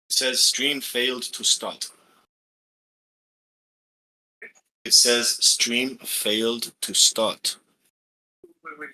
It says stream failed to start. It says stream failed to start. Wait.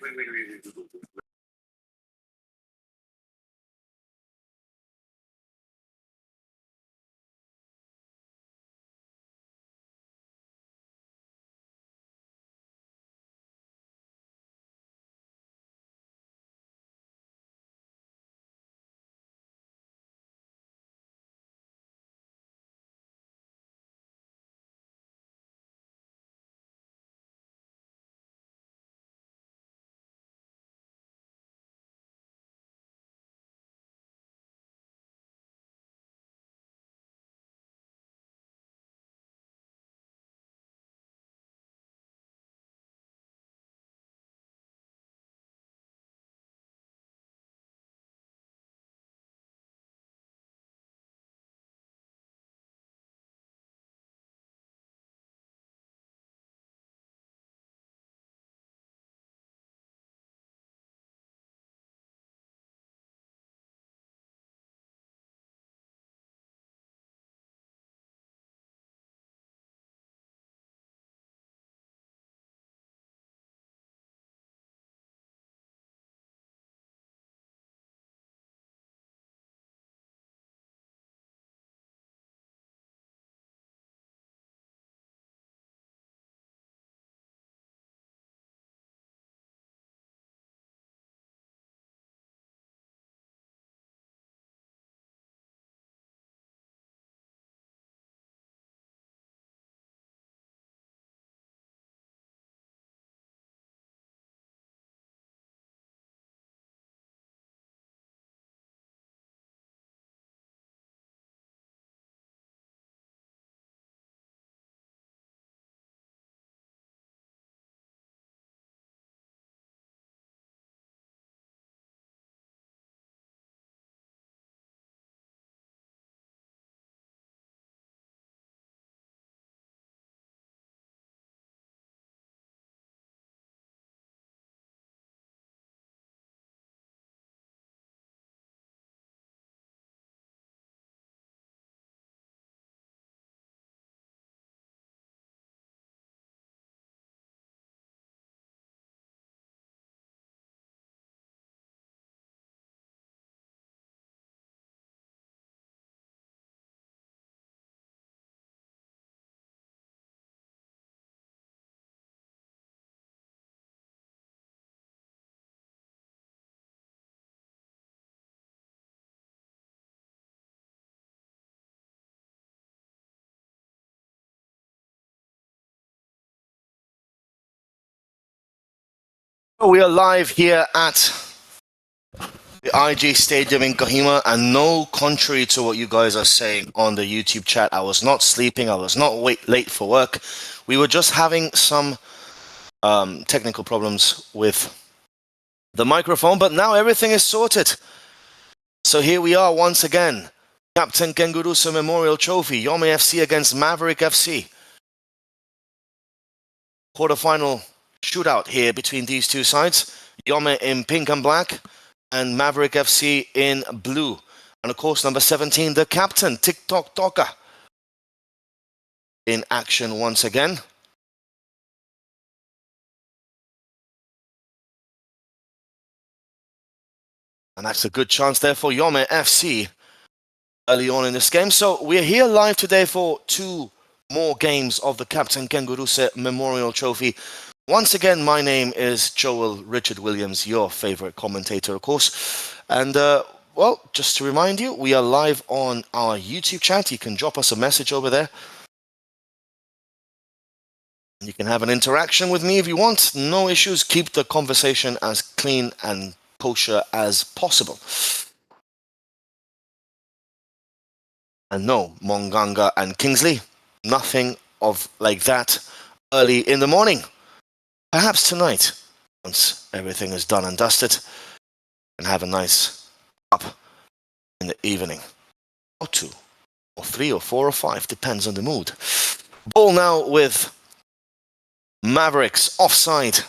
We are live here at the IG Stadium in Kohima, and no, contrary to what you guys are saying on the YouTube chat, I was not sleeping, I was not late for work. We were just having some technical problems with the microphone, but now everything is sorted. So here we are once again. Captain Kenguruse Memorial Trophy, Yome FC against Maverick FC. Quarterfinal shootout here between these two sides. Yome in pink and black, and Maverick FC in blue. And of course, number 17, the captain, TikTok Toka, in action once again. And that's a good chance there for Yome FC early on in this game. So we're here live today for two more games of the Captain Kenguruse Memorial Trophy. Once again, my name is Joel Richard Williams, your favorite commentator, of course. And, well, just to remind you, we are live on our YouTube chat. You can drop us a message over there. You can have an interaction with me if you want. No issues. Keep the conversation as clean and kosher as possible. And no, Monganga and Kingsley, nothing of like that early in the morning. Perhaps tonight, once everything is done and dusted, and have a nice up in the evening. Or two, or three, or four, or five, depends on the mood. Ball now with Mavericks, offside.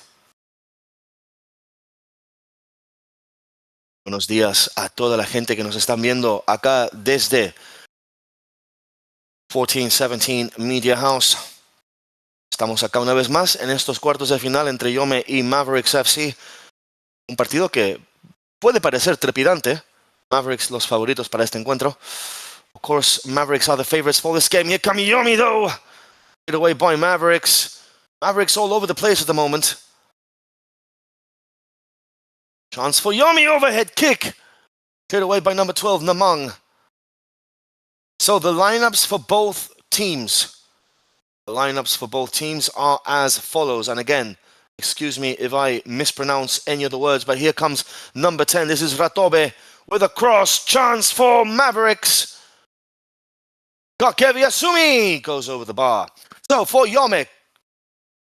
Buenos días a toda la gente que nos están viendo acá desde 14-17 Media House. Estamos acá una vez más en estos cuartos de final entre Yome y Mavericks FC. Un partido que puede parecer trepidante. Mavericks los favoritos para este encuentro. Of course, Mavericks are the favorites for this game. Here come Yome though. Get away by Mavericks. Mavericks all over the place at the moment. Chance for Yome, overhead kick. Cleared away by number 12, Namang. So the lineups for both teams. The lineups for both teams are as follows. And again, excuse me if I mispronounce any of the words, but here comes number 10. This is Ratobe with a cross. Chance for Mavericks. Kakevi Asumi goes over the bar. So for Yome,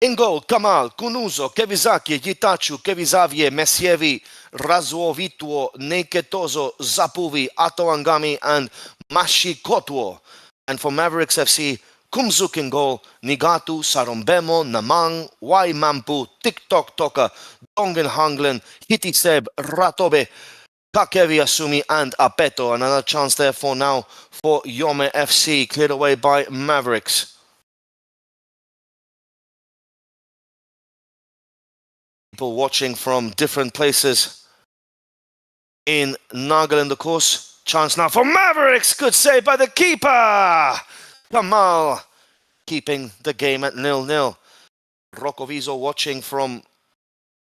in goal, Kamal, Kunuzo, Kevizaki, Gitachu, Kevizavie, Mesievi, Razuovituo, Neketozo, Zapuvi, Atoangami, and Mashikotuo. And for Mavericks FC, Kumzuk in goal, Nigatu, Sarombemo, Namang, Waimampu, TikTok Toka, Dongen Hanglen, Hitiseb, Ratobe, Kakevi Asumi, and Apeto. Another chance there for now for Yome FC, cleared away by Mavericks. People watching from different places in Nagaland, of course. Chance now for Mavericks. Good save by the keeper. Kamal keeping the game at 0-0. Rokovizo watching from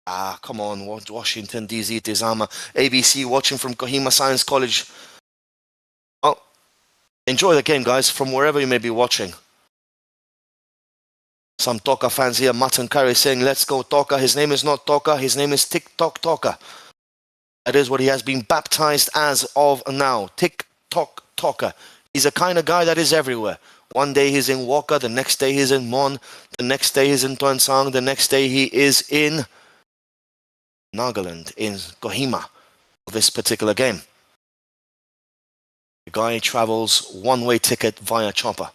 come on, Washington DZ Tizama. ABC watching from Kohima Science College. Well, enjoy the game, guys, from wherever you may be watching. Some Toka fans here, Mutton Curry, saying, let's go Toka. His name is not Toka, his name is TikTok Toka. That is what he has been baptized as of now. TikTok Toka. He's a kind of guy that is everywhere. One day he's in Waka, the next day he's in Mon, the next day he's in Tuansang, the next day he is in Nagaland, in Kohima, for this particular game. The guy travels one-way ticket via chopper.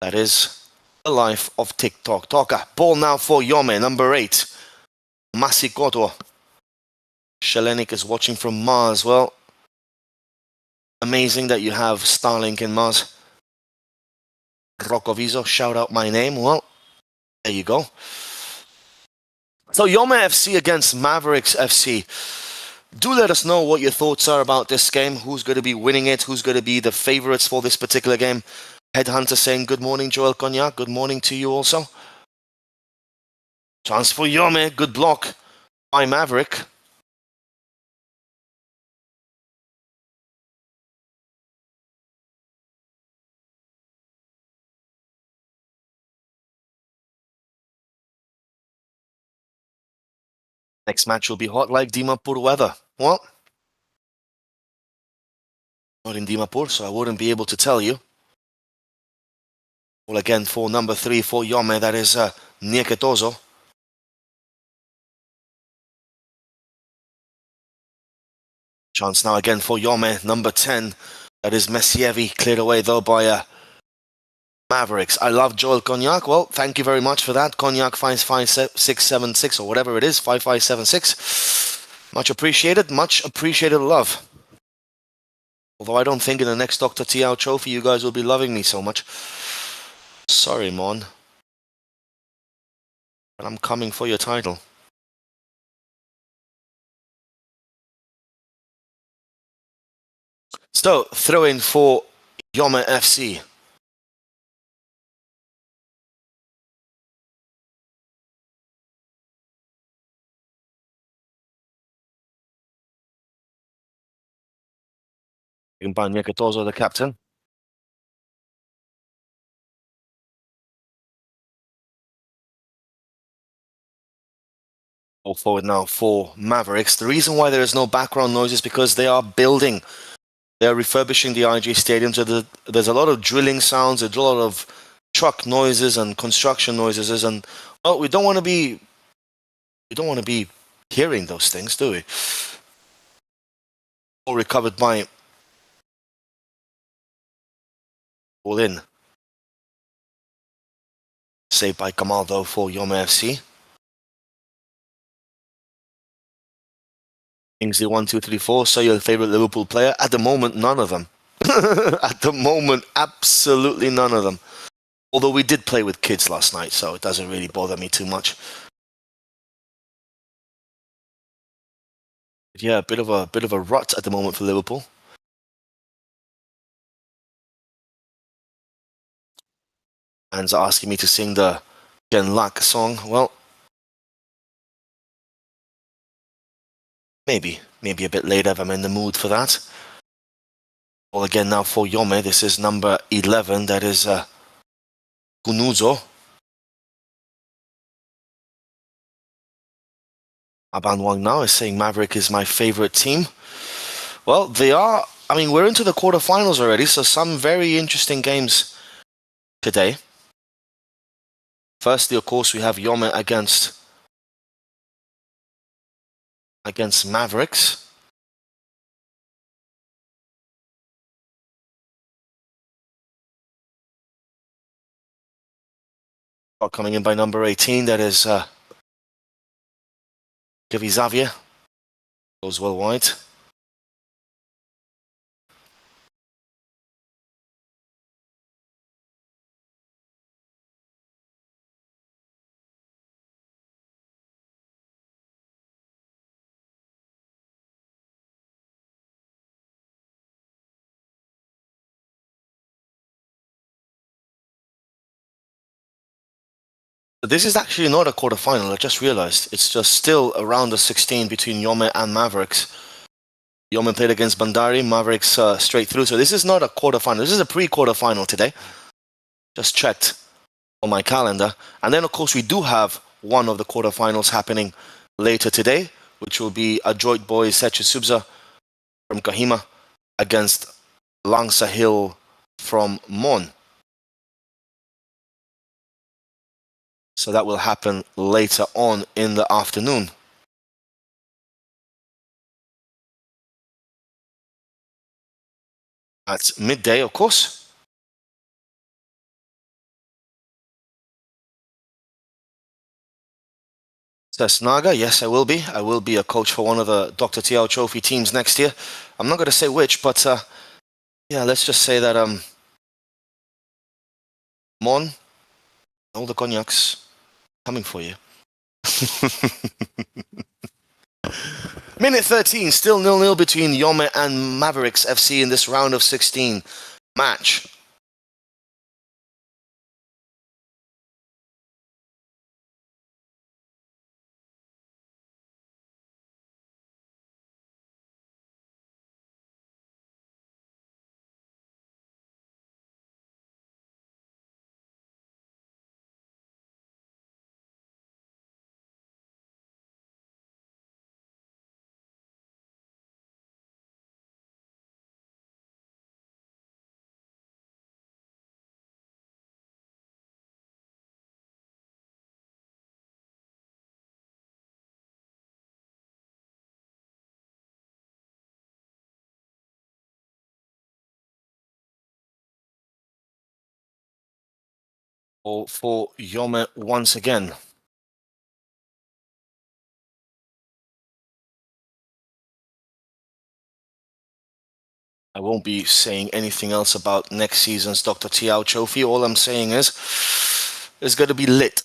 That is the life of TikTok Toka. Ball now for Yome, number 8. Masikoto. Shelenik is watching from Mars. Well, amazing that you have Starlink in Mars. Rokovizo, shout out my name. Well, there you go. So Yome FC against Mavericks FC. Do let us know what your thoughts are about this game. Who's going to be winning it? Who's going to be the favorites for this particular game? Headhunter saying, good morning, Joel Cognac. Good morning to you also. Chance for Yome. Good block by Maverick. Next match will be hot like Dimapur weather. Well, not in Dimapur, so I wouldn't be able to tell you. Well, again, for number 3 for Yome, that is Nieketozo. Chance now again for Yome, number 10. That is Mesievi, cleared away though by Mavericks. I love Joel Cognac. Well, thank you very much for that. Cognac 5676 or whatever it is, 5576. Much appreciated, much appreciated love. Although I don't think in the next Dr. Tiao Trophy you guys will be loving me so much. Sorry, Mon. But I'm coming for your title. So, throw in for Yome FC. Nieketozo, the captain. All forward now for Mavericks. The reason why there is no background noise is because they are building. They are refurbishing the IG Stadium, so there's a lot of drilling sounds, there's a lot of truck noises and construction noises, and well, we don't want to be hearing those things, do we? All recovered by all in. Saved by Kamal though for Yome FC. Kingsley 1, 2, 3, 4. So your favorite Liverpool player? At the moment, none of them. At the moment, absolutely none of them. Although we did play with kids last night, so it doesn't really bother me too much. Yeah, a bit of a rut at the moment for Liverpool. And asking me to sing the Gen Lak song. Well, maybe a bit later if I'm in the mood for that. Well, again now for Yome, this is number 11. That is Kunuzo. Abanwang now is saying Maverick is my favorite team. Well, they are. I mean, we're into the quarterfinals already, so some very interesting games today. Firstly, of course, we have Yome against Mavericks. Coming in by number 18, that is Xavier. Goes well wide. This is actually not a quarterfinal, I just realized. It's just still around the 16 between Yome and Mavericks. Yome played against Bandari, Mavericks straight through. So this is not a quarterfinal. This is a pre-quarterfinal today. Just checked on my calendar. And then, of course, we do have one of the quarterfinals happening later today, which will be Adroit Boys Sechesubza from Kohima against Langsa Hill from Mon. So that will happen later on in the afternoon. At midday, of course. Says Naga, yes, I will be. I will be a coach for one of the Dr. TL Trophy teams next year. I'm not going to say which, but yeah, let's just say that Mon, all the cognacs coming for you. Minute 13, still 0-0 between Yome and Mavericks FC in this round of 16 match. For Yome once again. I won't be saying anything else about next season's Dr. Tiao Trophy. All I'm saying is it's going to be lit.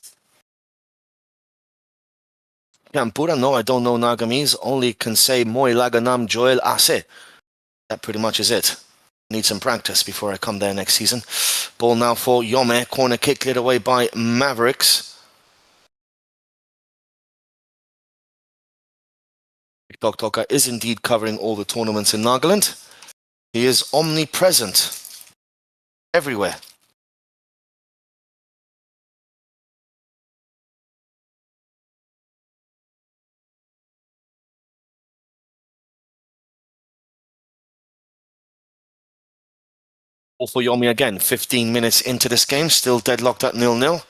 Campura, no, I don't know Nagamese. Only can say Moi Laganam Joel Ase. That pretty much is it. Need some practice before I come there next season. Ball now for Yome. Corner kick cleared away by Mavericks. Tok Toka is indeed covering all the tournaments in Nagaland. He is omnipresent everywhere. Ball for Yome again. 15 minutes into this game, still deadlocked at 0-0.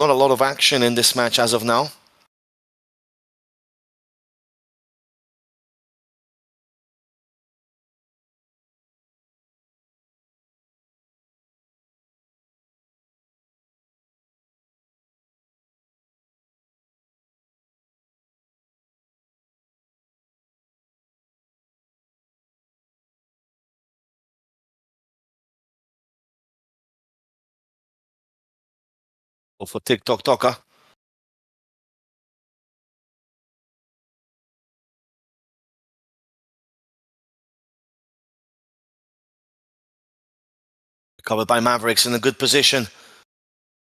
Not a lot of action in this match as of now. Or for TikTok Toka. Covered by Mavericks in a good position.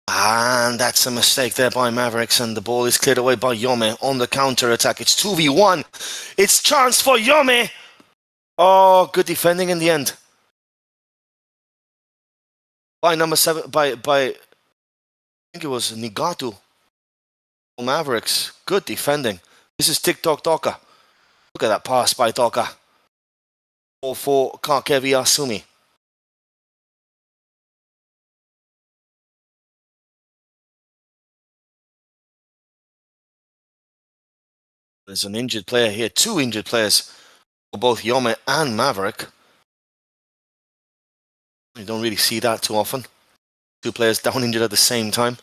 And that's a mistake there by Mavericks, and the ball is cleared away by Yome on the counter attack. It's 2v1. It's chance for Yome. Oh, good defending in the end. By number 7, by I think it was Nigatu. Mavericks. Good defending. This is TikTok Toka. Look at that pass by Toka. Ball for Kakevi Asumi. There's an injured player here. 2 injured players for both Yome and Maverick. You don't really see that too often. 2 players down injured at the same time.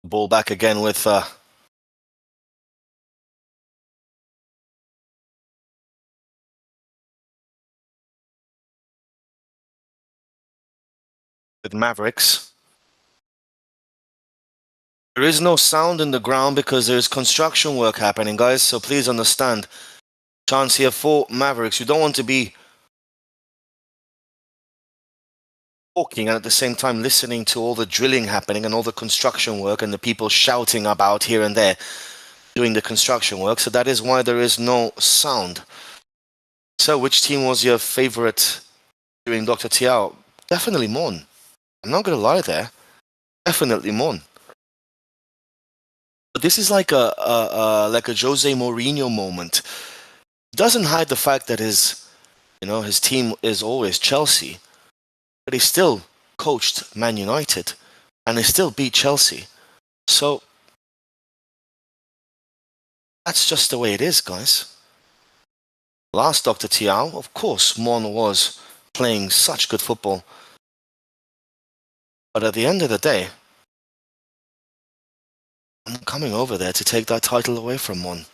Ball back again with Mavericks. There is no sound in the ground because there's construction work happening, guys, so please understand. Chance here for Mavericks. You don't want to be talking and at the same time listening to all the drilling happening and all the construction work and the people shouting about here and there doing the construction work. So that is why there is no sound. So which team was your favorite during Dr. Tiao? Definitely Mon. I'm not going to lie there. Definitely Mon. But this is like a Jose Mourinho moment. Doesn't hide the fact that his team is always Chelsea, but he still coached Man United and he still beat Chelsea. So that's just the way it is, guys. Last Dr. Tiao, of course, Mon was playing such good football. But at the end of the day, I'm coming over there to take that title away from Mon.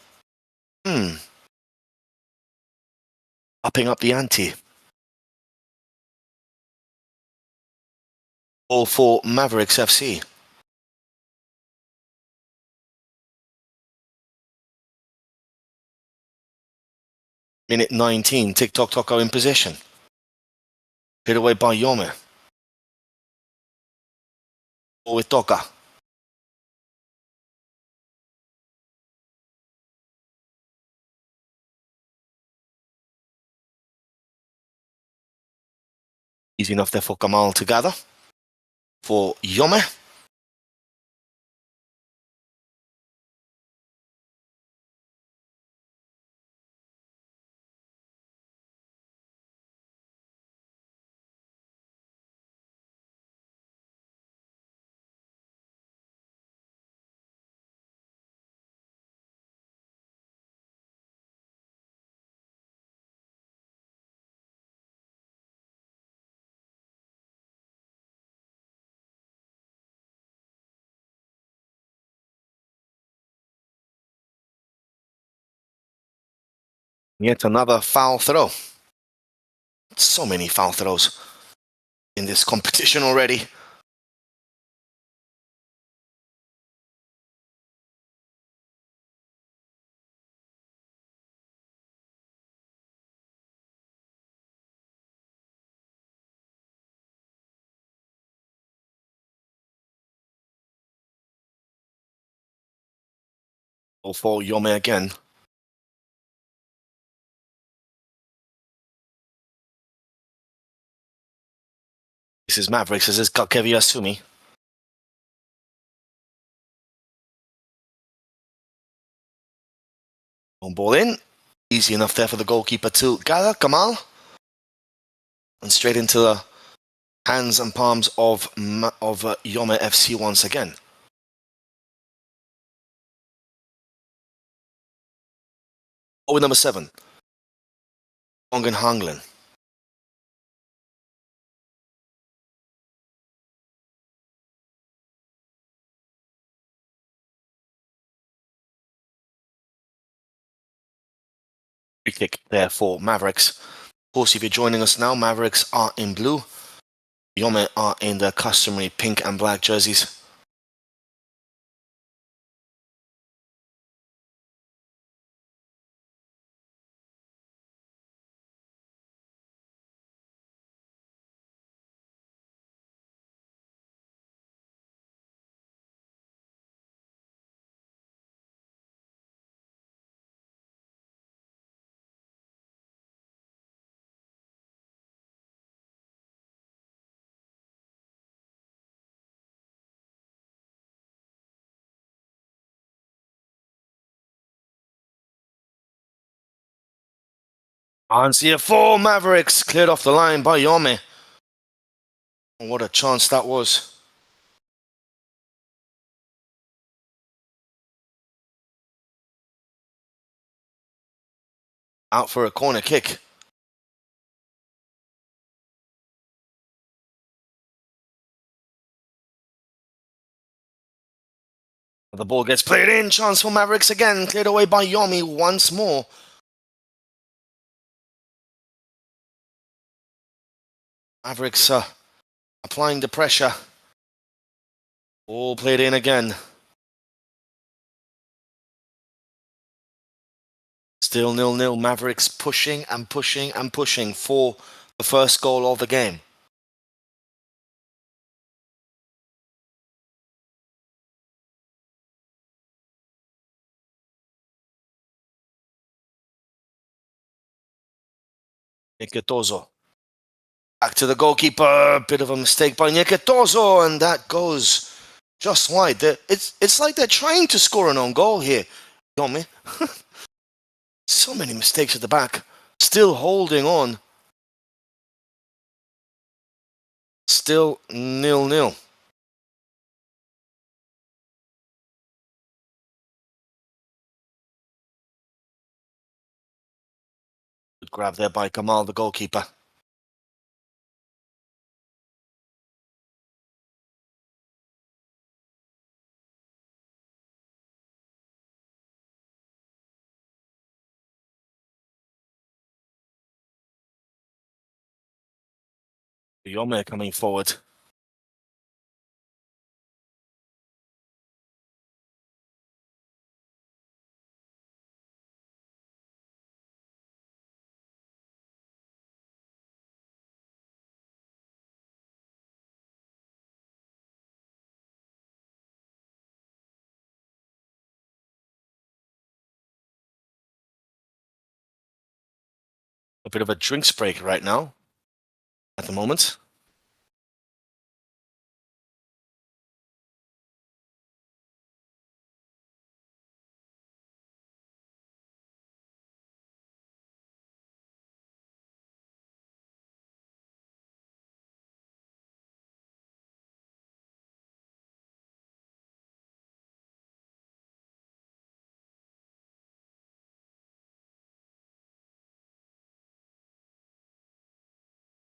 Upping up the ante. All for Mavericks FC. Minute 19, TikTok Toko in possession. Hit away by Yome. Ball with Toka. Easy enough there for Kamal to gather. For Yome. Yet another foul throw. So many foul throws in this competition already. For Yome again. This is Mavericks. This is Kakevi Asumi. Long ball in. Easy enough there for the goalkeeper to gather Kamal. And straight into the hands and palms of Yome FC once again. Oh, number 7. Ongen Hanglin. Free kick there for Mavericks. Of course, if you're joining us now, Mavericks are in blue. Yome are in the customary pink and black jerseys. And see a 4 Mavericks cleared off the line by Yome. What a chance that was. Out for a corner kick. The ball gets played in. Chance for Mavericks again. Cleared away by Yome once more. Mavericks applying the pressure. All played in again. Still 0-0. Mavericks pushing and pushing and pushing for the first goal of the game. Nikitozo. Back to the goalkeeper. Bit of a mistake by Nikitozo, and that goes just wide. It's like they're trying to score an own goal here. Yome. So many mistakes at the back. Still holding on. Still 0-0. Good grab there by Kamal, the goalkeeper. Yome coming forward. A bit of a drinks break right now at the moment.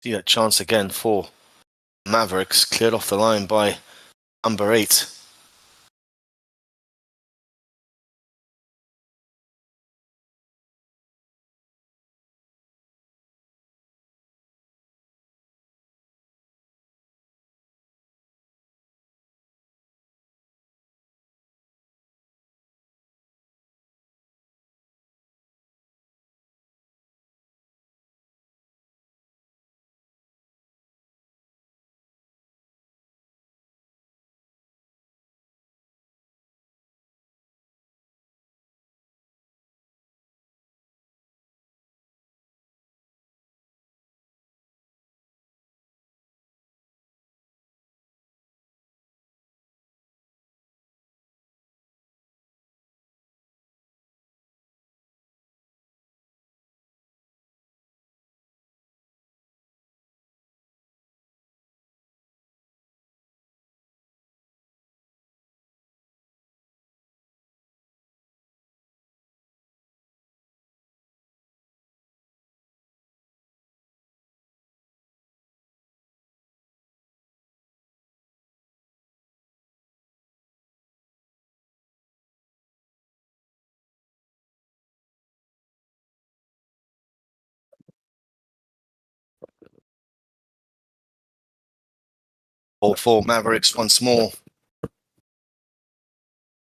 See that chance again for Mavericks, cleared off the line by number 8. All for Mavericks once more.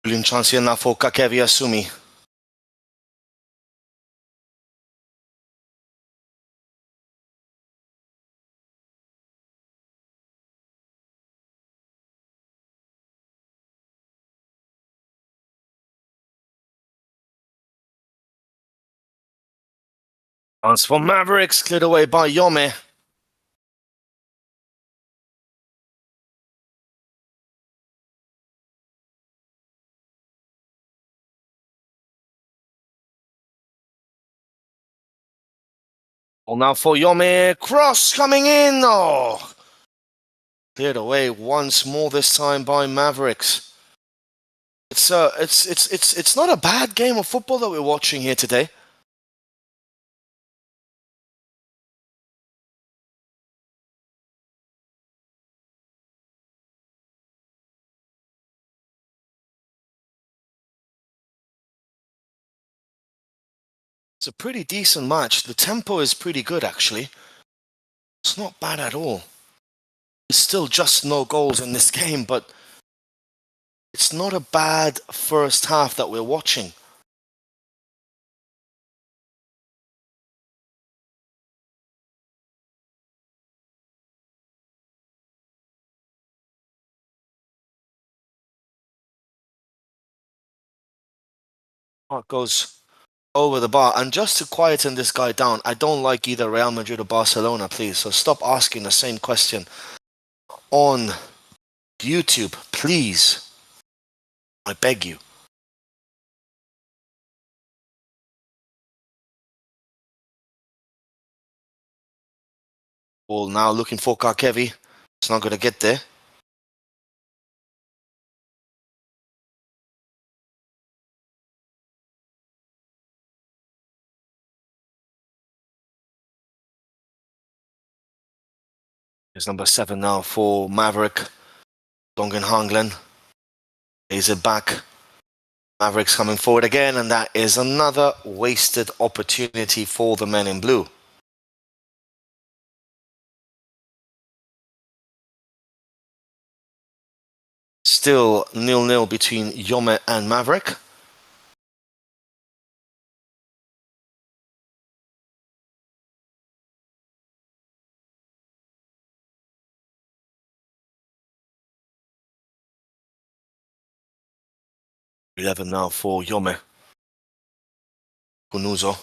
Uling chance na for Kakevi Asumi. Chance for Mavericks, cleared away by Yome. Well, now for Yome, cross coming in. Oh, cleared away once more this time by Mavericks. It's not a bad game of football that we're watching here today. It's a pretty decent match. The tempo is pretty good, actually. It's not bad at all. It's still just no goals in this game, but it's not a bad first half that we're watching. It goes over the bar. And just to quieten this guy down, I don't like either Real Madrid or Barcelona, please. So stop asking the same question on YouTube, please. I beg you. Well, now looking for Karkevi. It's not going to get there. It's number 7 now for Maverick. Dongen Hanglen. Is it back? Mavericks coming forward again, and that is another wasted opportunity for the men in blue. Still 0-0 between Yome and Maverick. .11 now for Yome. Kunuzo.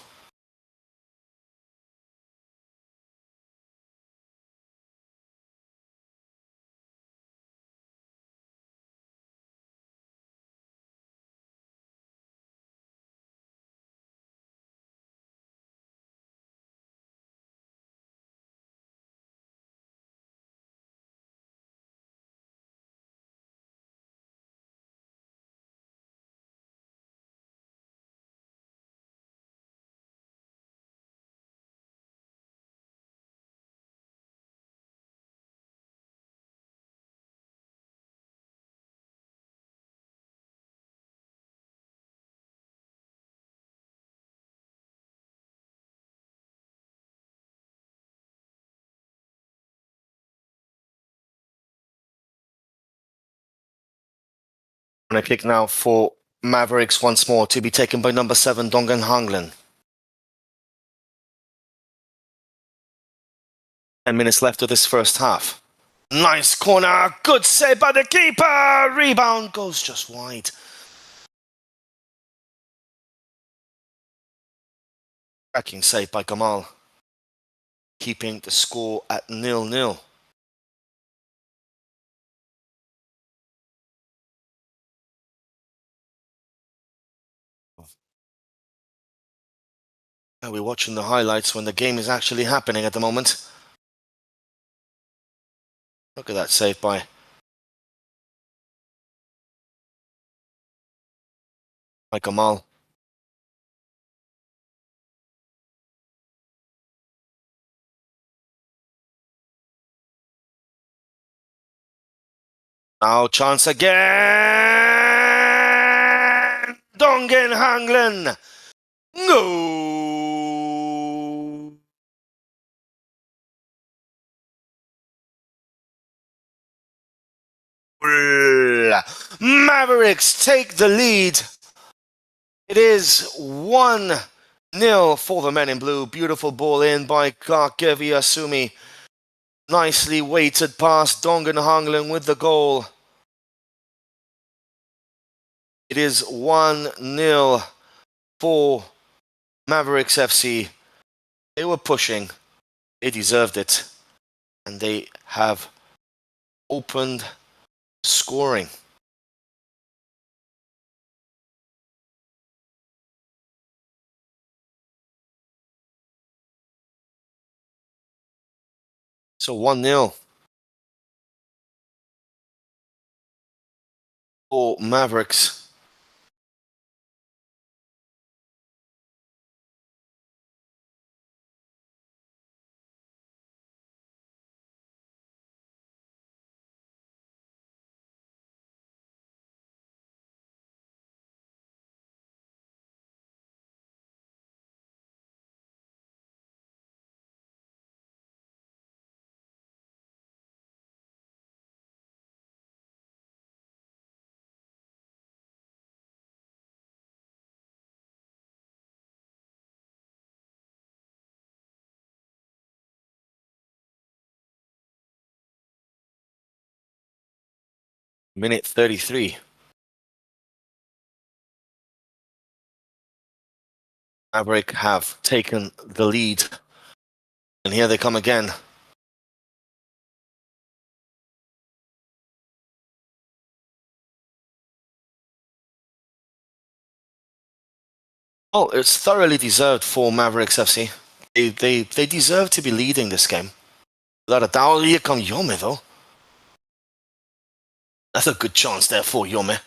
And I kick now for Mavericks once more to be taken by number 7, Dongen Hanglen. 10 minutes left of this first half. Nice corner, good save by the keeper. Rebound goes just wide. Cracking save by Gamal. Keeping the score at 0-0. Now we're watching the highlights when the game is actually happening at the moment. Look at that save by Gamal. Now chance again. Dongen Hanglen. No. Mavericks take the lead. It is 1-0 for the men in blue. Beautiful ball in by Kargil Asumi. Nicely weighted pass. Dongan Hanglen with the goal. It is 1-0 for Mavericks FC. They were pushing. They deserved it. And they have opened scoring. So 1-0 for Mavericks. Minute 33. Maverick have taken the lead. And here they come again. Oh, it's thoroughly deserved for Mavericks FC. They deserve to be leading this game. Without a doubt. Here come Yome though. That's a good chance there for Yome.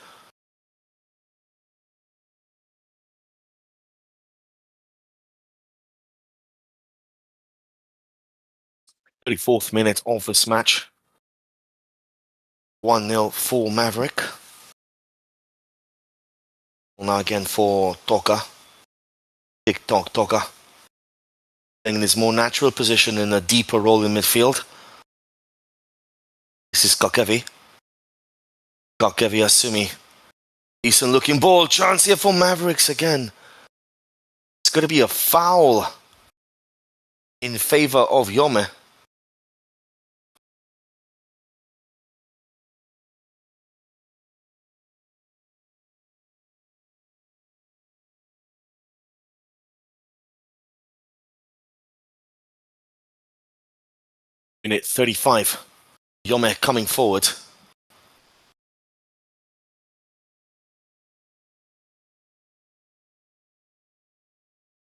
Thirty-fourth minute of this match. 1-0 for Maverick. Now again for Toka. TikTok Toka. In his more natural position in a deeper role in midfield. This is Kakevi. Kakevi Asumi. Decent looking ball. Chance here for Mavericks again. It's going to be a foul in favor of Yome. Minute 35. Yome coming forward.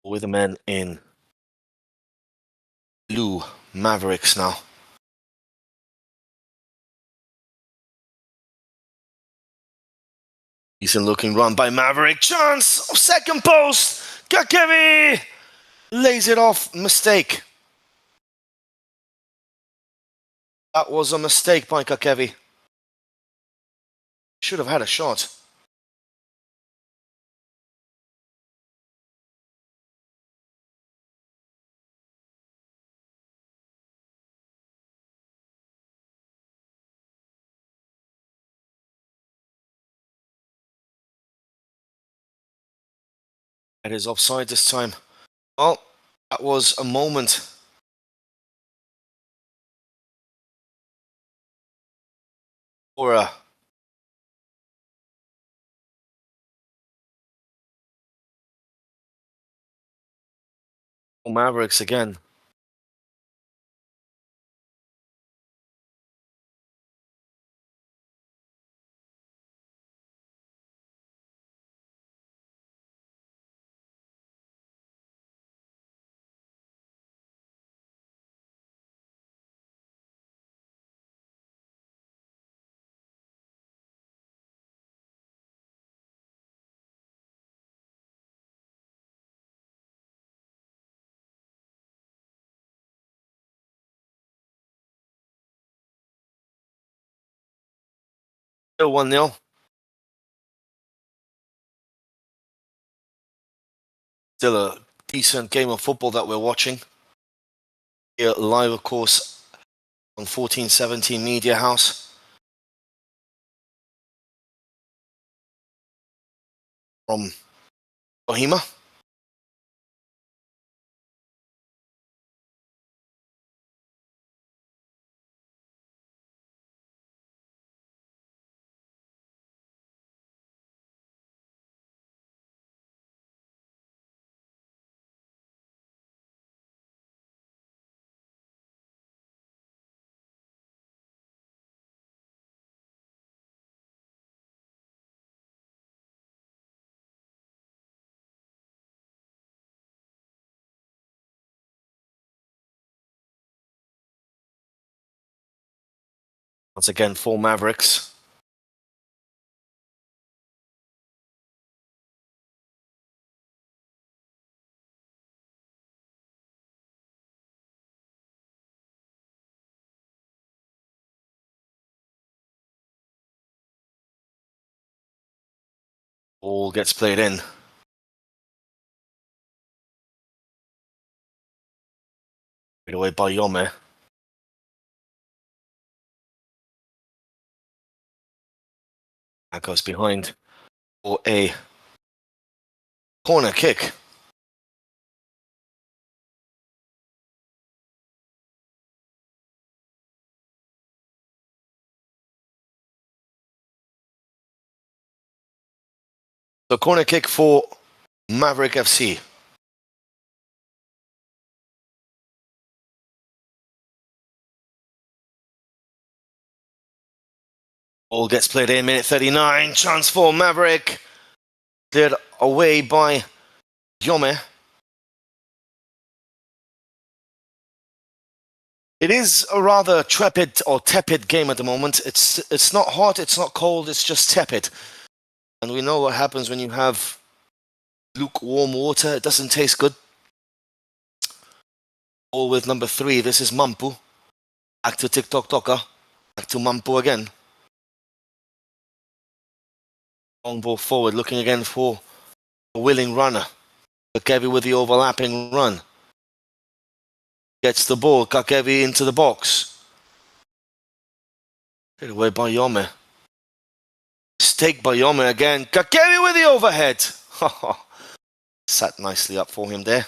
With the men in blue, Mavericks now. Decent looking run by Maverick. Chance! Second post! Kakevi lays it off. Mistake. That was a mistake by Kakevi. Should have had a shot. It is offside this time. Well, that was a moment. For Mavericks again. Still 1-0. Still a decent game of football that we're watching. Here live, of course, on 1417 Media House. from Kohima. Once again for Mavericks. Ball gets played in. Played away by Yome. That goes behind for a corner kick. So corner kick for Maverick FC. Ball gets played in, minute 39. Chance for Maverick. Cleared away by Yome. It is a rather trepid or tepid game at the moment. It's not hot, it's not cold, it's just tepid. And we know what happens when you have lukewarm water. It doesn't taste good. Ball with number 3. This is Mampu. Back to TikTok Toka. Back to Mampu again. Long ball forward, looking again for a willing runner. Kakevi with the overlapping run. Gets the ball. Kakevi into the box. Get away by Yome. Stake by Yome again. Kakevi with the overhead. Sat nicely up for him there.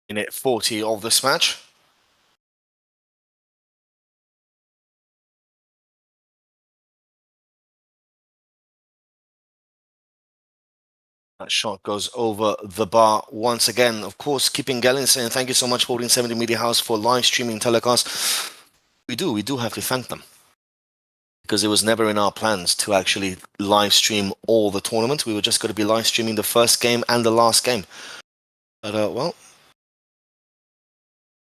Minute 40 of this match. That shot goes over the bar once again. Of course, keeping Gallin saying thank you so much, 1470 Media House, for live streaming telecast. We do have to thank them. Because it was never in our plans to actually live stream all the tournament. We were just going to be live streaming the first game and the last game. But, well,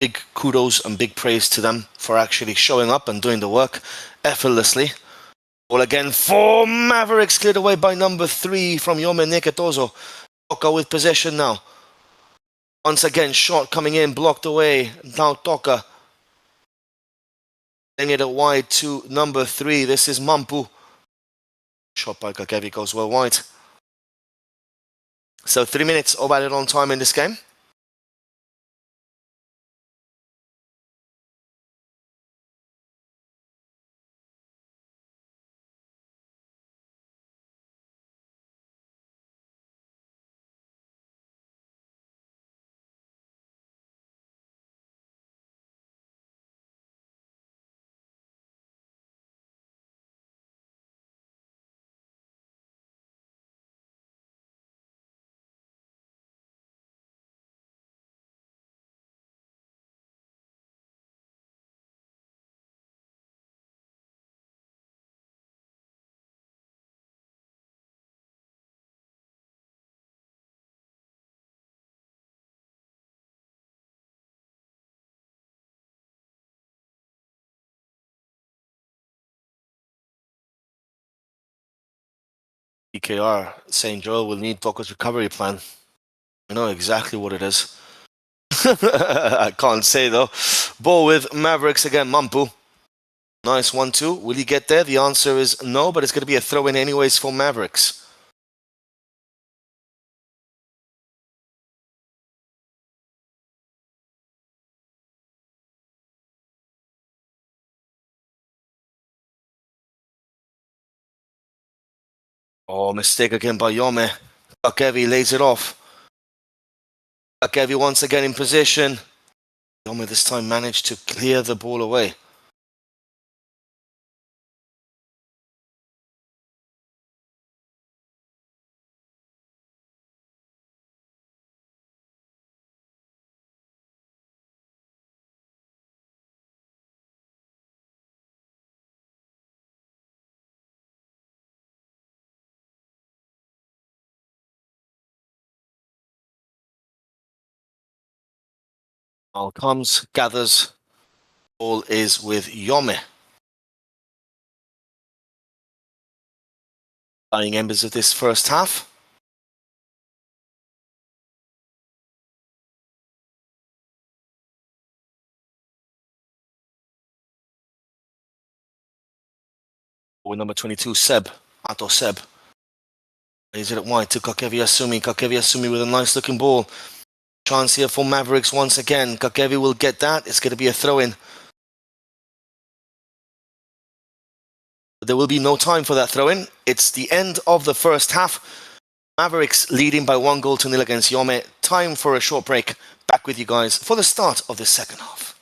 big kudos and big praise to them for actually showing up and doing the work effortlessly. Well, again, for Mavericks, cleared away by number 3 from Yome Neketozo. Toka with possession now. Once again, shot coming in, blocked away. Now Toka. Getting it wide to number 3. This is Mampu. Shot by Kakevi goes well wide. So 3 minutes of added on time in this game. EKR saying Joel will need focus recovery plan. I know exactly what it is. I can't say though. Ball with Mavericks again, Mampu. Nice 1-2. Will he get there? The answer is no, but it's going to be a throw in anyways for Mavericks. Oh, mistake again by Yome. Kakevi lays it off. Kakevi once again in position. Yome this time managed to clear the ball away. Now comes, gathers. Ball is with Yome. Dying embers of this first half. With number 22, Seb. Ato Seb. Lays it at wide to Kakevi Asumi. Kakevi Asumi with a nice looking ball. Chance here for Mavericks once again. Kakevi will get that. It's going to be a throw-in. There will be no time for that throw-in. It's the end of the first half. Mavericks leading by 1-0 against Yome. Time for a short break. Back with you guys for the start of the second half.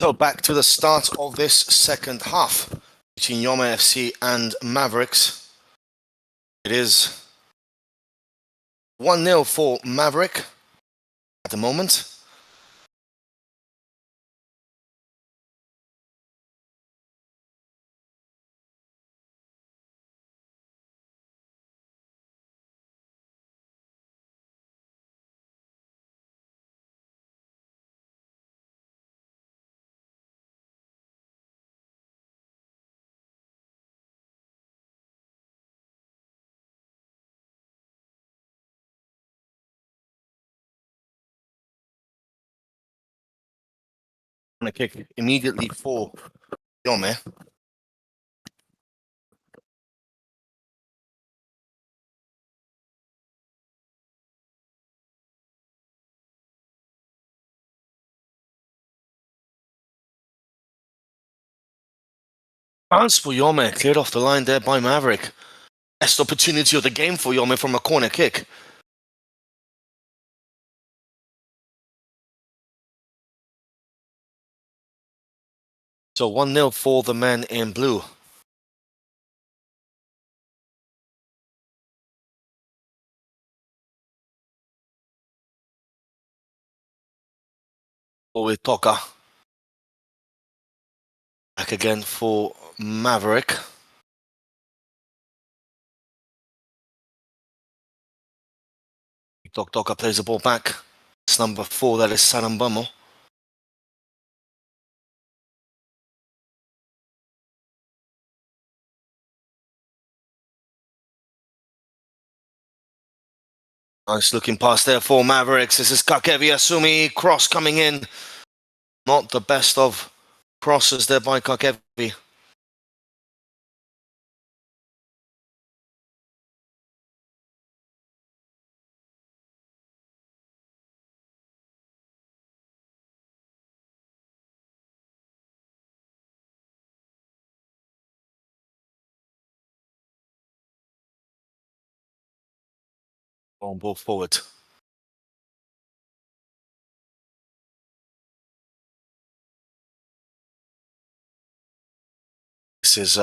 So back to the start of this second half between Yome FC and Mavericks. It is 1-0 for Maverick at the moment. Gonna kick immediately for Yome. Chance for Yome, cleared off the line there by Maverick. Best opportunity of the game for Yome from a corner kick. So 1-0 for the men in blue. With Toka. Back again for Maverick. Toka plays the ball back. It's number 4, that is Sarambamo. Nice looking pass there for Mavericks. This is Kakevi Asumi. Cross coming in. Not the best of crosses there by Kakevi. On ball forward. This is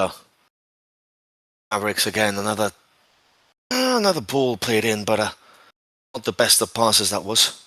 Mavericks again. Another ball played in, but not the best of passes that was.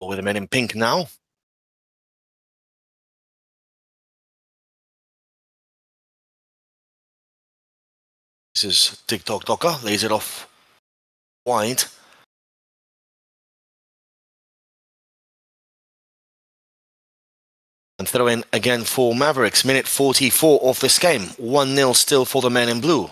With the men in pink now. This is TikTok Doka. Lays it off wide. And throw in again for Mavericks. Minute 44 of this game. 1-0 still for the men in blue.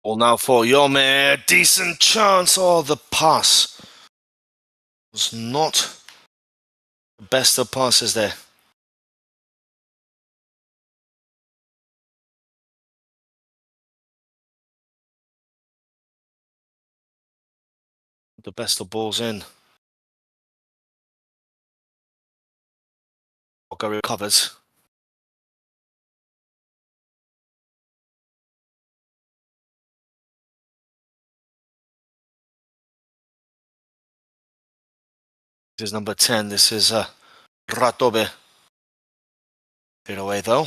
Well, now for Yome. Decent chance. Oh, the pass was not the best of passes there. The best of balls in. Oka recovers. This is number 10. This is Ratobe. Get away though.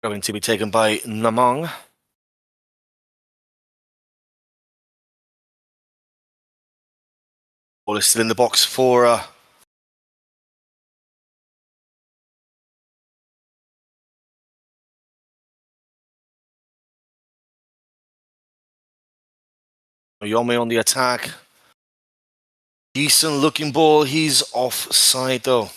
Going to be taken by Namang. Ball is still in the box for Yome on the attack. Decent looking ball. He's offside though.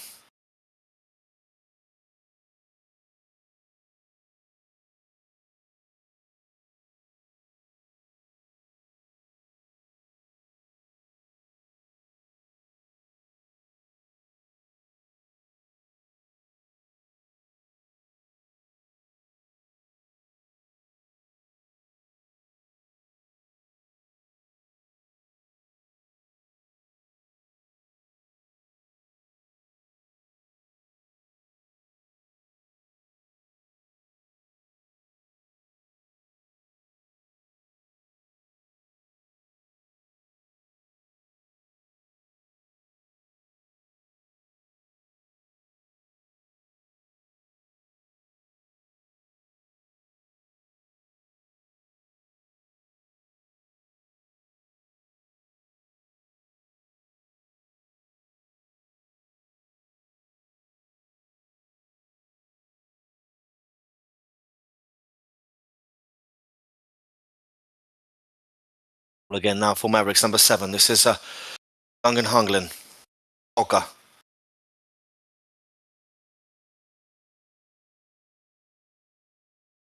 Again now for Mavericks, number 7. This is Dungan Hunglin. Oka.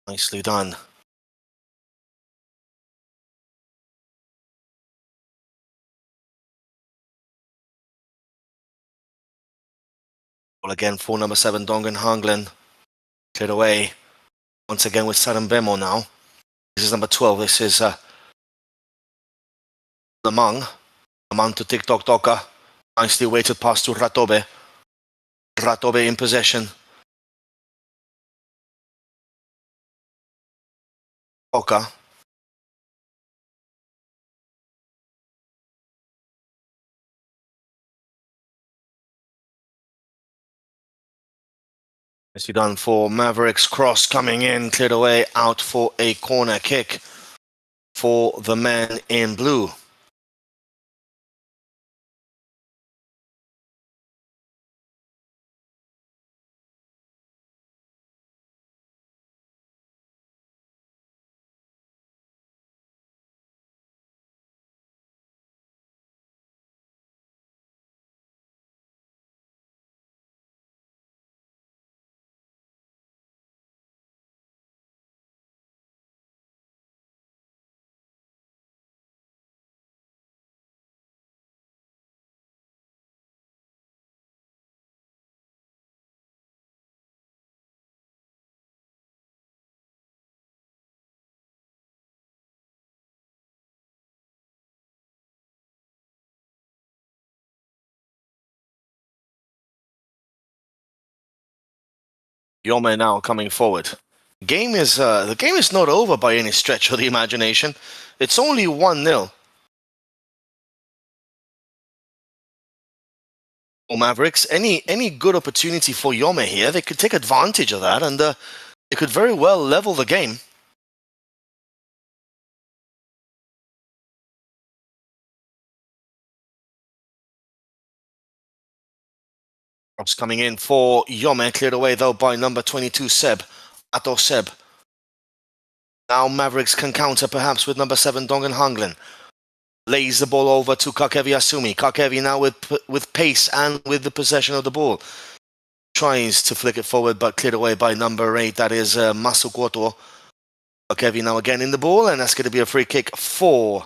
Nicely done. Ball again for number 7, Dungan Hunglin. Cleared away. Once again with Saddam Bemo now. This is number 12. This is Namang. Namang to TikTok Doka. Nicely weighted pass to Ratobe. Ratobe in possession. Oka. Nicely done for Mavericks. Cross coming in. Cleared away. Out for a corner kick for the man in blue. Yome now coming forward. The game is not over by any stretch of the imagination. It's only 1-0. For Mavericks, any good opportunity for Yome here, they could take advantage of that, and they could very well level the game. Drops coming in for Yome, cleared away though by number 22 Seb, Ato Seb. Now Mavericks can counter perhaps with number 7 Dongan Hunglin. Lays the ball over to Kakevi Asumi. Kakevi now with pace and with the possession of the ball. Tries to flick it forward, but cleared away by number 8. That is Masukoto. Kakevi now again in the ball, and that's going to be a free kick for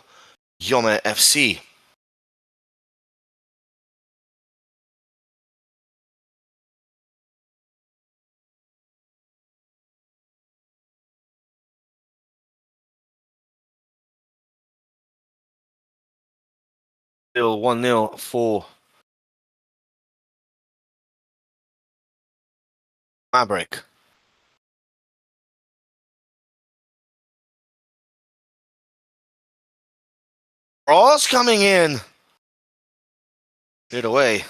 Yome FC. Still 1-0 for Maverick. Cross coming in. Cleared away.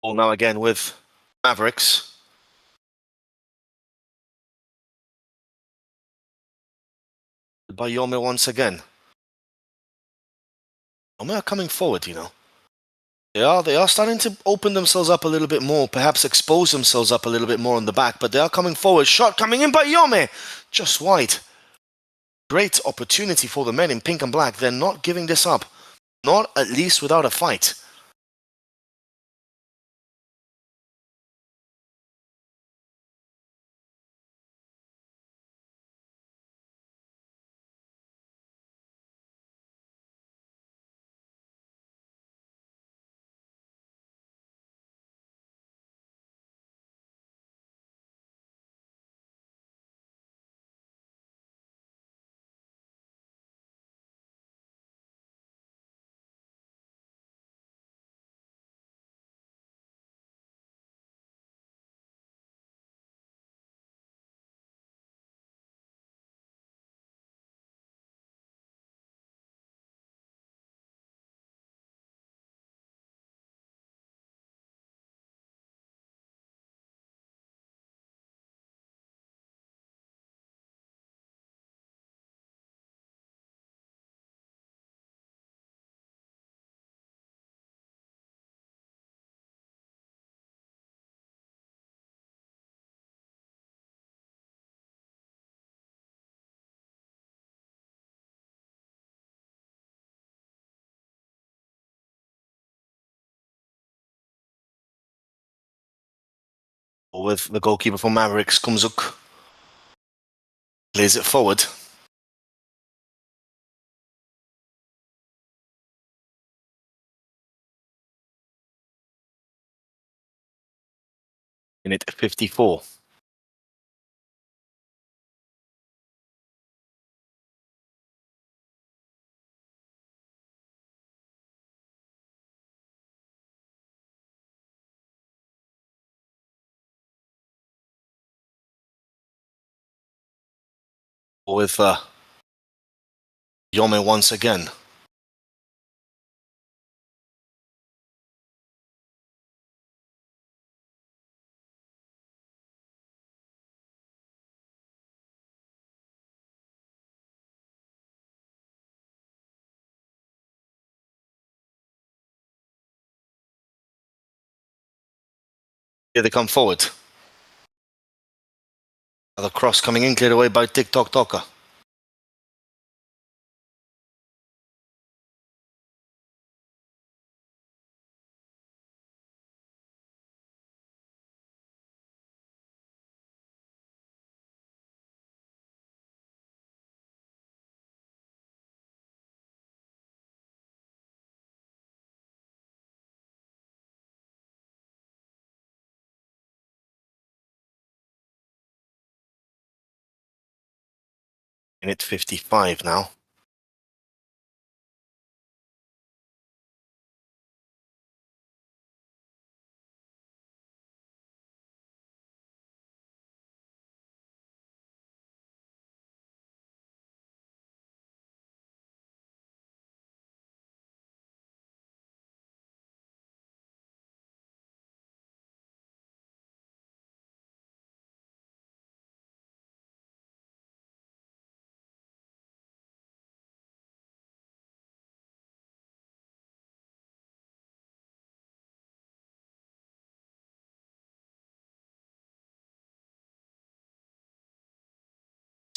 Ball now again with Mavericks. By Yome once again. Yome are coming forward, you know. They are starting to open themselves up a little bit more, perhaps expose themselves up a little bit more on the back, but they are coming forward. Shot coming in by Yome! Just wide. Great opportunity for the men in pink and black. They're not giving this up. Not at least without a fight. With the goalkeeper for Mavericks, Kumzuk. Plays it forward. Minute 54. With Yome once again. Here they come forward. Another cross coming in, cleared away by TikTok Toka. Minute 55 now.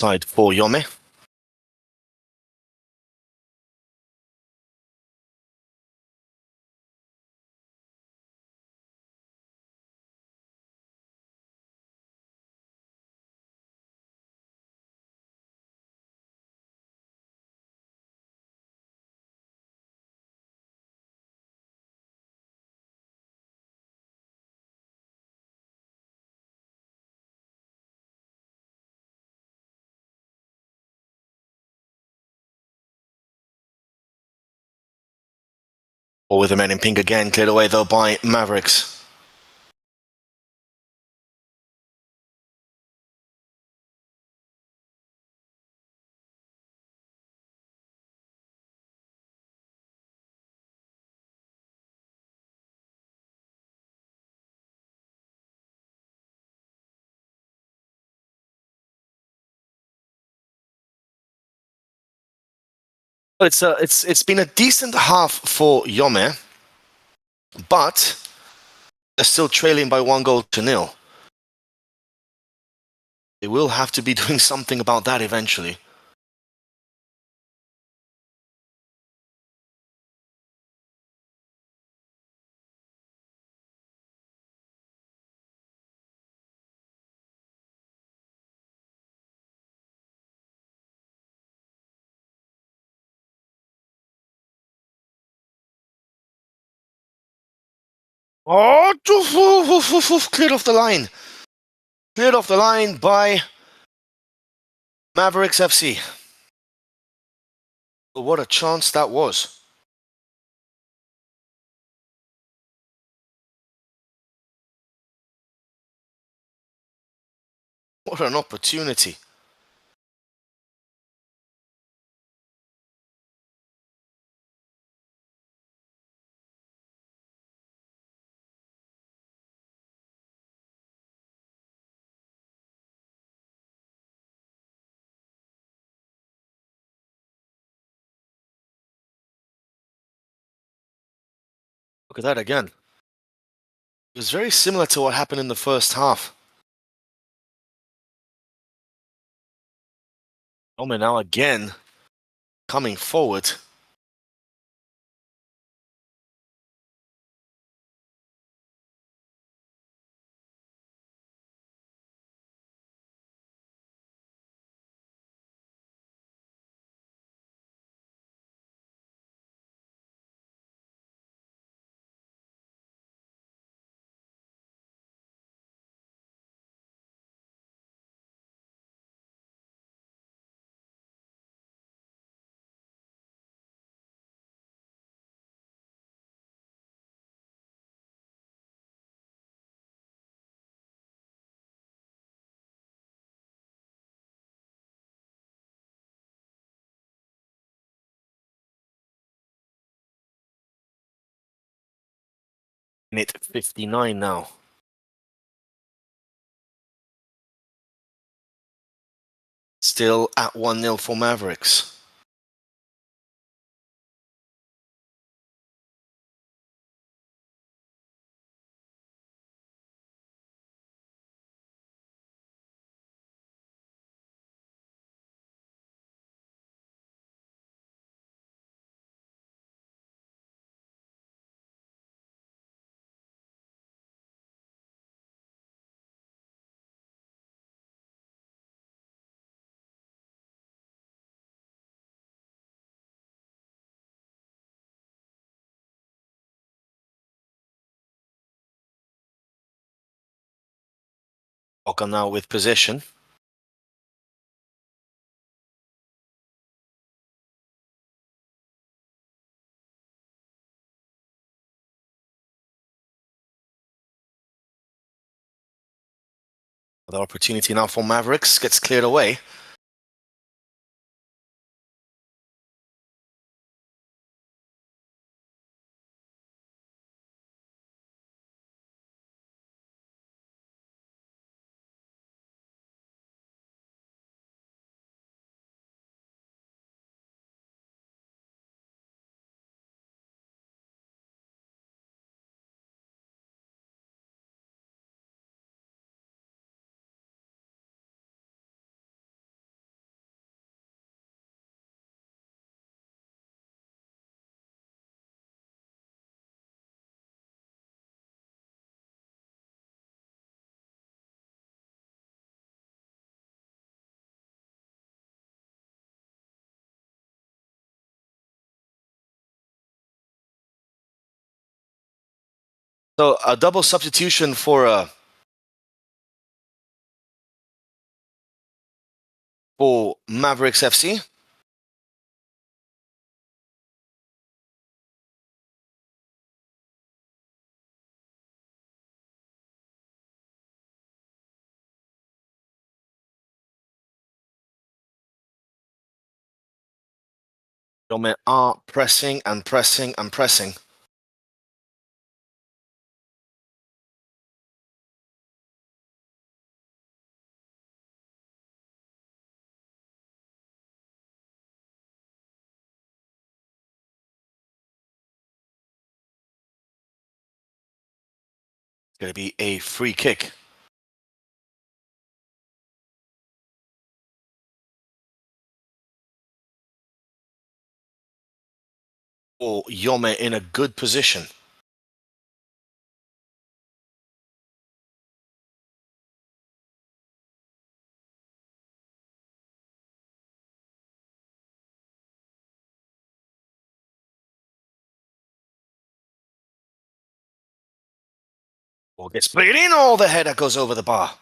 Side for Yome. Or with the men in pink again, cleared away though by Mavericks. It's been a decent half for Yome, but they're still trailing by 1-0. They will have to be doing something about that eventually. Oh, cleared off the line. Cleared off the line by Mavericks FC. What a chance that was. What an opportunity. Look at that again. It was very similar to what happened in the first half. Yome now again coming forward. Minute 59 now. Still at 1-0 for Mavericks. Oka now with possession. The opportunity now for Mavericks gets cleared away. So a double substitution for Mavericks FC. Yome are pressing and pressing and pressing. Going to be a free kick. Or Yome in a good position. Or gets played in. Oh, the header goes over the bar.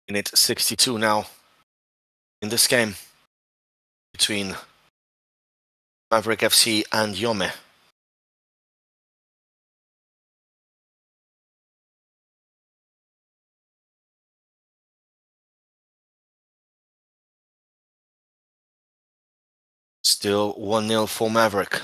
Minute 62 now in this game between Maverick FC and Yome. Still 1-0 for Maverick.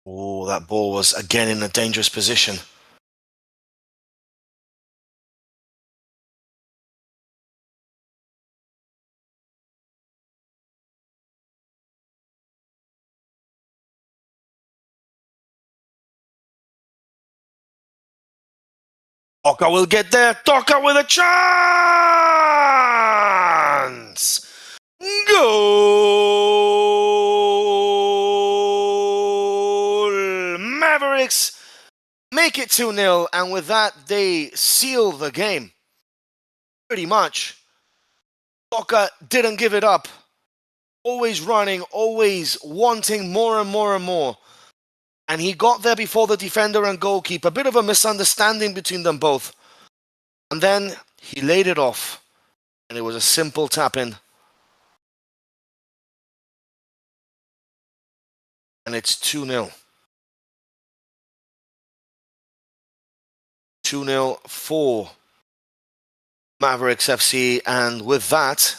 Oh, that ball was again in a dangerous position. Toka will get there. Toka with a chance! Goal! Mavericks make it 2-0, and with that, they seal the game. Pretty much. Toka didn't give it up. Always running, always wanting more and more and more. And he got there before the defender and goalkeeper. A bit of a misunderstanding between them both. And then he laid it off. And it was a simple tap-in. And it's 2-0. 2-0 for Mavericks FC. And with that,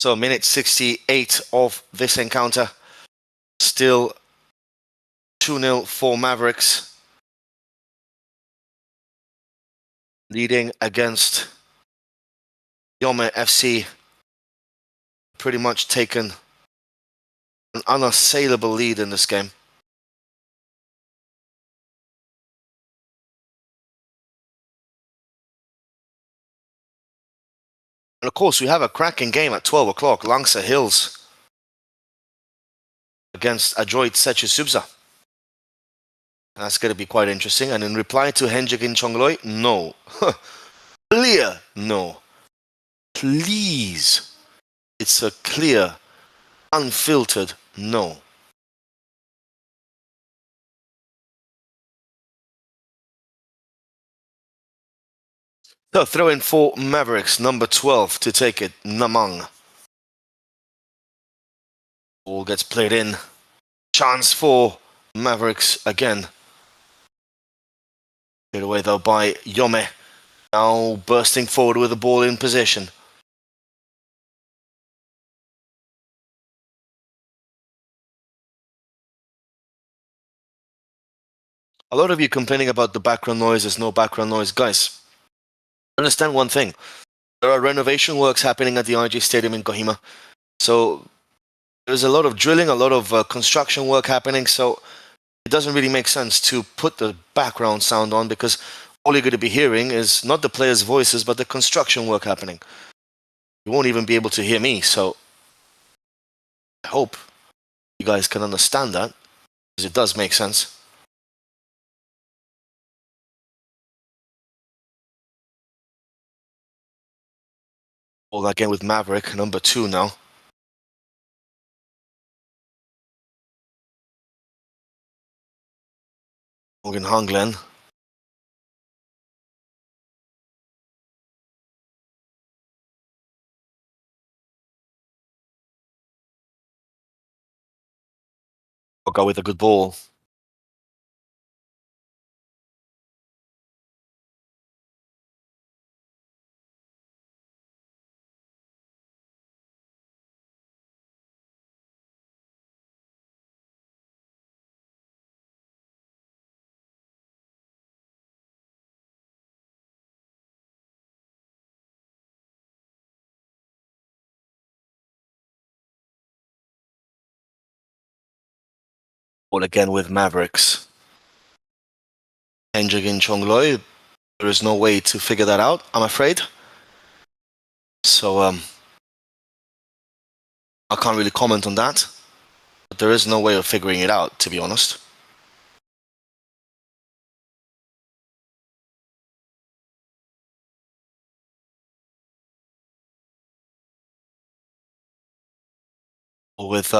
So minute 68 of this encounter. Still 2-0 for Mavericks. Leading against Yome FC. Pretty much taken an unassailable lead in this game. And of course, we have a cracking game at 12 o'clock. Langsa Hills against Adroit Sechisubza. That's going to be quite interesting. And in reply to Henjigin Chongloi, no. Clear no. Please. It's a clear, unfiltered no. So throw in for Mavericks, number 12 to take it, Namang. Ball gets played in. Chance for Mavericks again. Played away though by Yome. Now bursting forward with the ball in possession. A lot of you complaining about the background noise, there's no background noise. Guys, understand one thing. There are renovation works happening at the IG Stadium in Kohima. So there's a lot of drilling, a lot of construction work happening. So it doesn't really make sense to put the background sound on because all you're going to be hearing is not the players' voices, but the construction work happening. You won't even be able to hear me. So I hope you guys can understand that because it does make sense. All again with Maverick, number 2 now. Morgan Honglen. I'll go with a good ball. All again with Mavericks. Henjigin Chongloi. There is no way to figure that out, I'm afraid. So I can't really comment on that. But there is no way of figuring it out, to be honest. With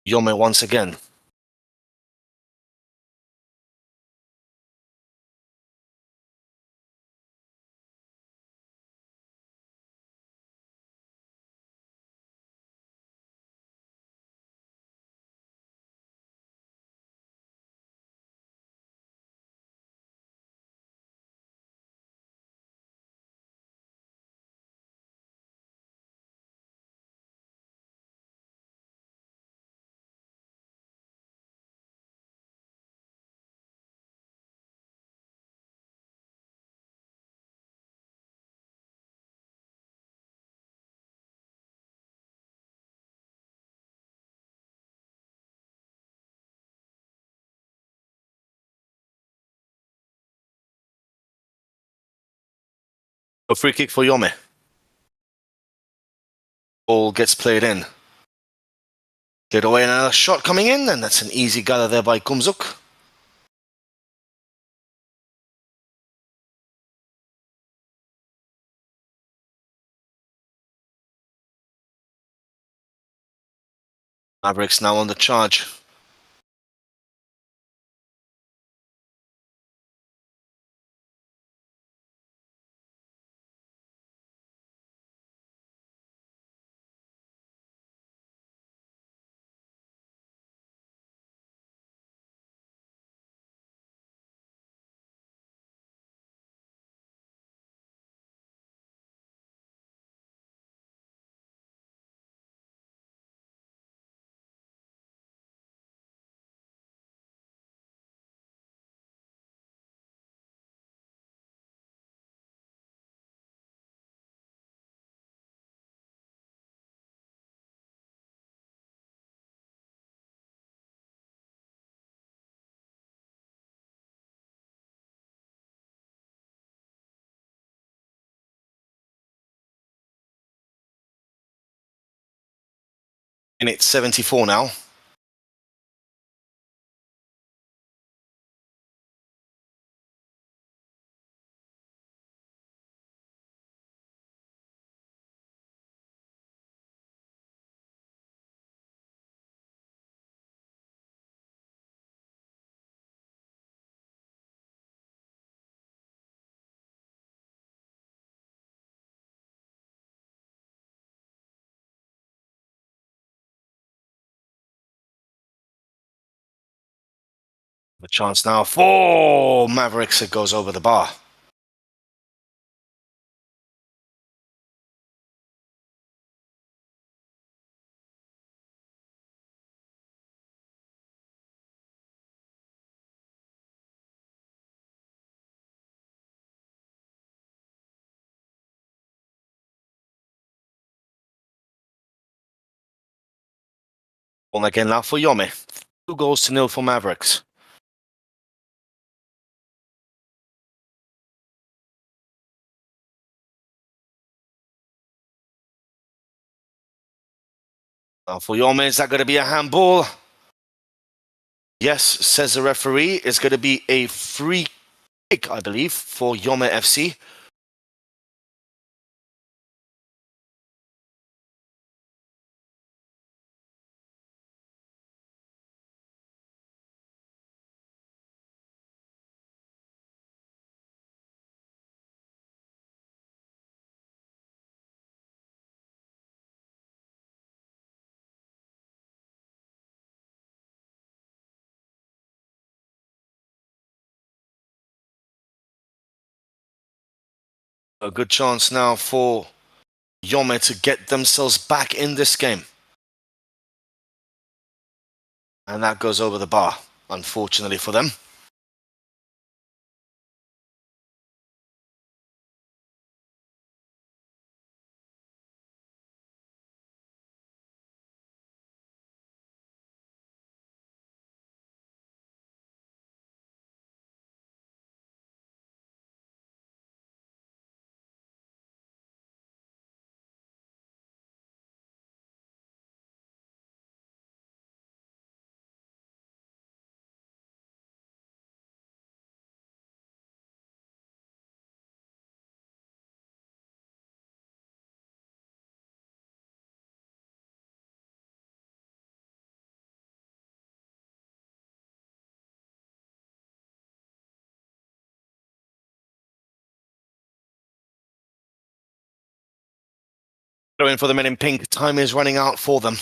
Yome once again. A free kick for Yome. Ball gets played in. Cleared away, another shot coming in, and that's an easy gather there by Kumzuk. Mavericks now on the charge. Minute 74 now. The chance now for Mavericks. It goes over the bar. One again now for Yome. 2-0 for Mavericks. Now for Yome, is that going to be a handball? Yes, says the referee. It's going to be a free kick, I believe, for Yome FC. A good chance now for Yome to get themselves back in this game. And that goes over the bar, unfortunately for them. Going for the men in pink. Time is running out for them.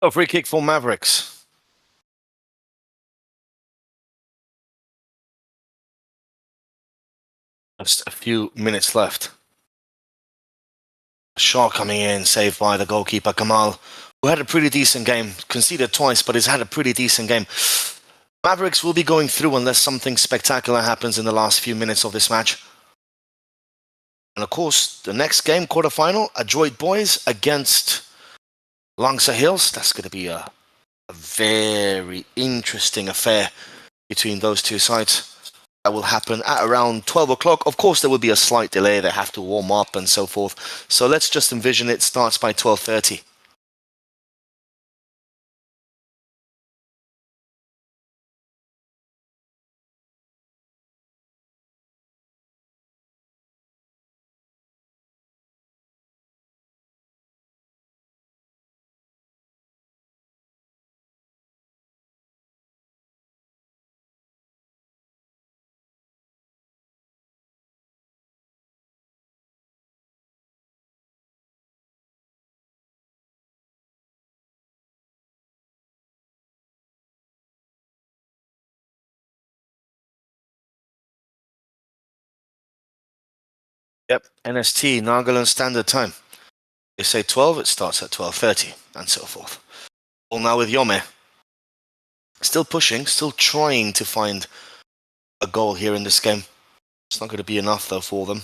A free kick for Mavericks. Just a few minutes left. Shot coming in, saved by the goalkeeper Kamal, who had a pretty decent game. Conceded twice, but he's had a pretty decent game. Mavericks will be going through unless something spectacular happens in the last few minutes of this match. And of course, the next game, quarterfinal, Adroit Boys against Langsa Hills. That's going to be a very interesting affair between those two sides. That will happen at around 12 o'clock. Of course, there will be a slight delay. They have to warm up and so forth. So let's just envision it starts by 12:30. Yep, NST, Nagaland Standard Time. They say 12, it starts at 12:30, and so forth. Well, now with Yome. Still pushing, still trying to find a goal here in this game. It's not going to be enough, though, for them.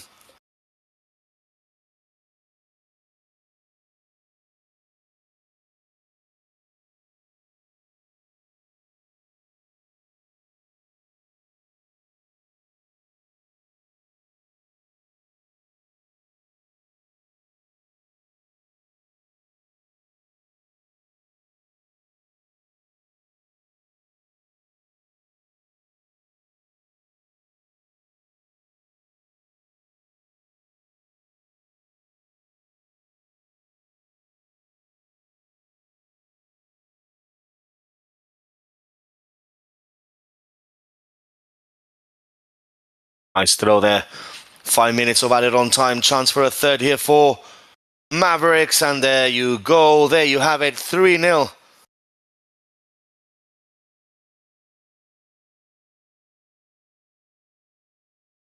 Nice throw there. 5 minutes of added on time. Chance for a third here for Mavericks. And there you go. There you have it. 3-0.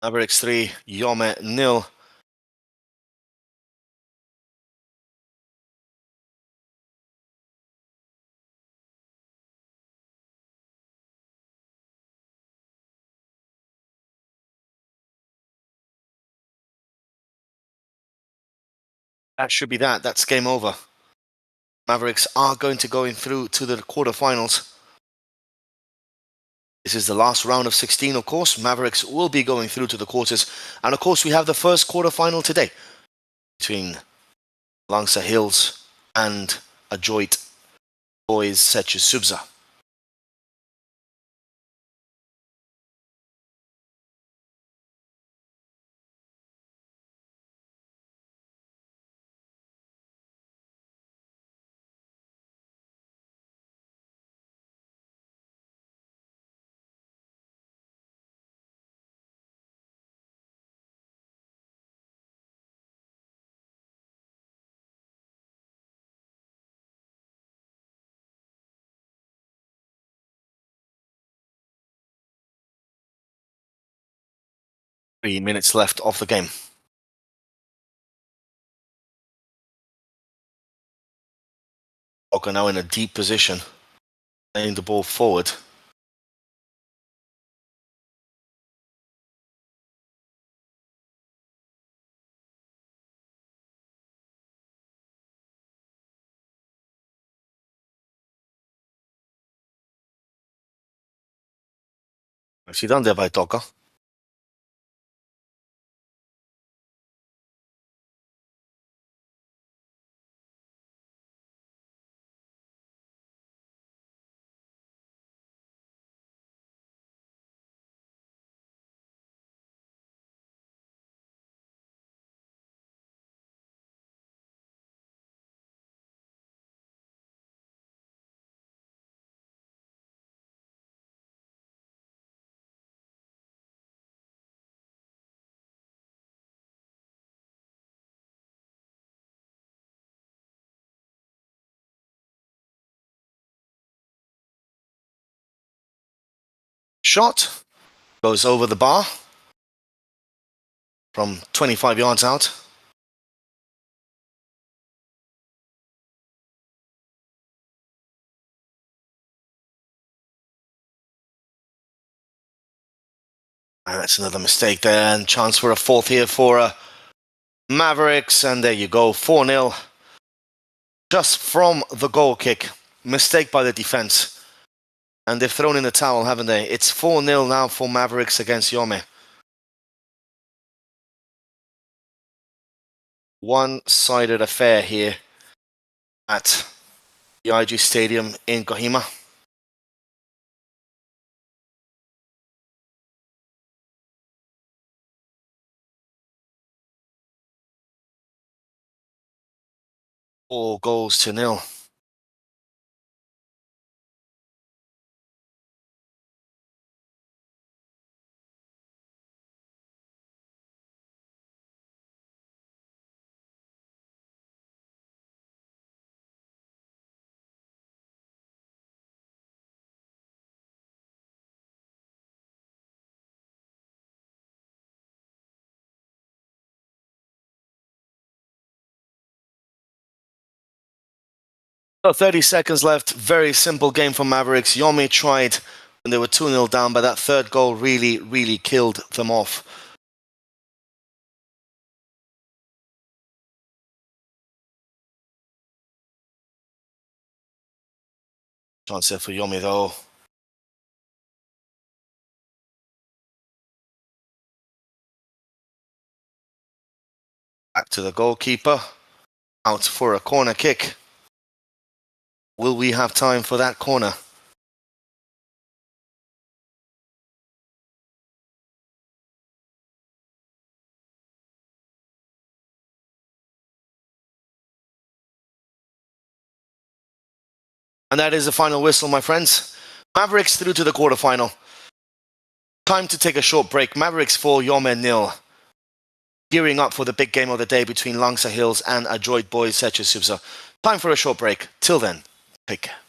Mavericks 3, Yome 0. That should be that. That's game over. Mavericks are going to go in through to the quarterfinals. This is the last round of 16, of course. Mavericks will be going through to the quarters. And of course, we have the first quarterfinal today between Langsa Hills and Adjoit Boys Sechu Subza. 3 minutes left of the game. Oka now in a deep position, laying the ball forward. Nicely done there by Toka. Shot goes over the bar from 25 yards out. And that's another mistake there, and chance for a fourth here for Mavericks, and there you go, 4-0. Just from the goal kick. Mistake by the defense. And they've thrown in the towel, haven't they? It's 4-0 now for Mavericks against Yome. One-sided affair here at the IG Stadium in Kohima. All goals to nil. So 30 seconds left. Very simple game for Mavericks. Yome tried when they were 2-0 down, but that third goal really, really killed them off. Chance there for Yome though. Back to the goalkeeper. Out for a corner kick. Will we have time for that corner? And that is the final whistle, my friends. Mavericks through to the quarterfinal. Time to take a short break. Mavericks 4, Yome 0. Gearing up for the big game of the day between Langsa Hills and Adroit Boys Setchesubsa. Time for a short break. Till then, take care.